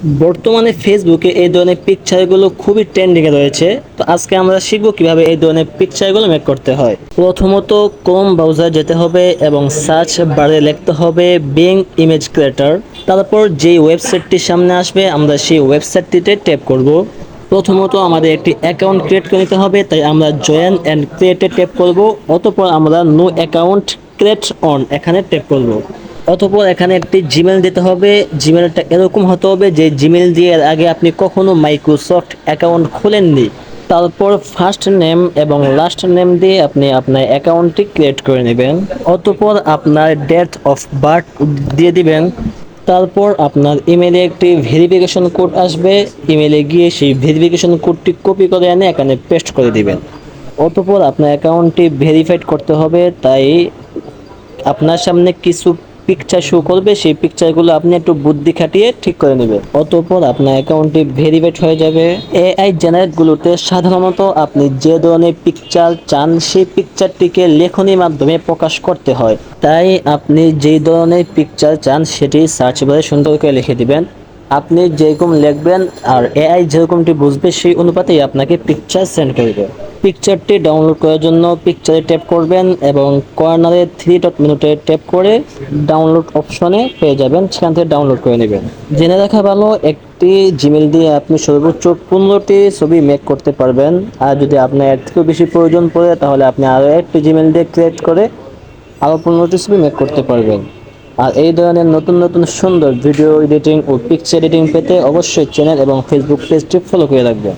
বর্তমানে ফেসবুকে এই ধরনের পিকচারগুলো খুবই ট্রেন্ডিংয়ে রয়েছে। তো আজকে আমরা শিখব কিভাবে এই ধরনের পিকচারগুলো মেক করতে হয়। প্রথমত ক্রোম ব্রাউজার যেতে হবে এবং সার্চ বারে লিখতে হবে বিং ইমেজ ক্রিয়েটর। তারপর যেই ওয়েবসাইটটির সামনে আসবে আমরা সেই ওয়েবসাইটটিতে ট্যাপ করব। প্রথমত আমাদের একটি অ্যাকাউন্ট ক্রিয়েট করে নিতে হবে, তাই আমরা জয়েন অ্যান্ড ক্রিয়েটে ট্যাপ করব। অতঃপর আমরা নো অ্যাকাউন্ট ক্রিয়েট অন এখানে ট্যাপ করব। অতঃপর এখানে একটি জিমেল দিতে হবে। জিমেলটা এরকম হতে হবে যে জিমেল দিয়ে এর আগে আপনি কখনো মাইক্রোসফট অ্যাকাউন্ট খোলেননি। তারপর ফার্স্ট নেম এবং লাস্ট নেম দিয়ে আপনি আপনার অ্যাকাউন্টটি ক্রিয়েট করে নেবেন। অতঃপর আপনার ডেট অফ বার্থ দিয়ে দিবেন। তারপর আপনার ইমেলে একটি ভেরিফিকেশন কোড আসবে। ইমেলে গিয়ে সেই ভেরিফিকেশন কোডটি কপি করে এনে এখানে পেস্ট করে দিবেন। অতঃপর আপনার অ্যাকাউন্টটি ভেরিফাইড করতে হবে, তাই আপনার সামনে কিছু পিকচার শো করবে, সেই পিকচারগুলো আপনি একটু বুদ্ধি খাটিয়ে ঠিক করে নেবেন। অতঃপর আপনার অ্যাকাউন্টটি ভেরিফাইড হয়ে যাবে। এআই জেনারেটগুলোতে সাধারণত আপনি যে ধরনের পিকচার চান সেই পিকচারটিকে লেখনীর মাধ্যমে প্রকাশ করতে হয়, তাই আপনি যেই ধরনের পিকচার চান সেটি সার্চ বারে সুন্দর করে লিখে দিবেন। আপনি যেরকম লিখবেন আর এআই যেরকমটি বুঝবে সেই অনুপাতেই আপনাকে পিকচার সেন্ড করবে। পিকচারটি ডাউনলোড করার জন্য পিকচারে ট্যাপ করবেন এবং কর্নারে থ্রি ডট মেনুতে ট্যাপ করে ডাউনলোড অপশনে পেয়ে যাবেন, সেখান থেকে ডাউনলোড করে নেবেন। জেনে রাখা ভালো, একটি জিমেল দিয়ে আপনি সর্বোচ্চ 15টি ছবি মেক করতে পারবেন। আর যদি আপনার এর থেকেও বেশি প্রয়োজন পড়ে তাহলে আপনি আরও একটি জিমেল দিয়ে ক্রিয়েট করে আরও 15টি ছবি মেক করতে পারবেন। আর এই ধরনের নতুন নতুন সুন্দর ভিডিও এডিটিং ও পিকচার এডিটিং পেতে অবশ্যই চ্যানেল এবং ফেসবুক পেজটি ফলো করে রাখবেন।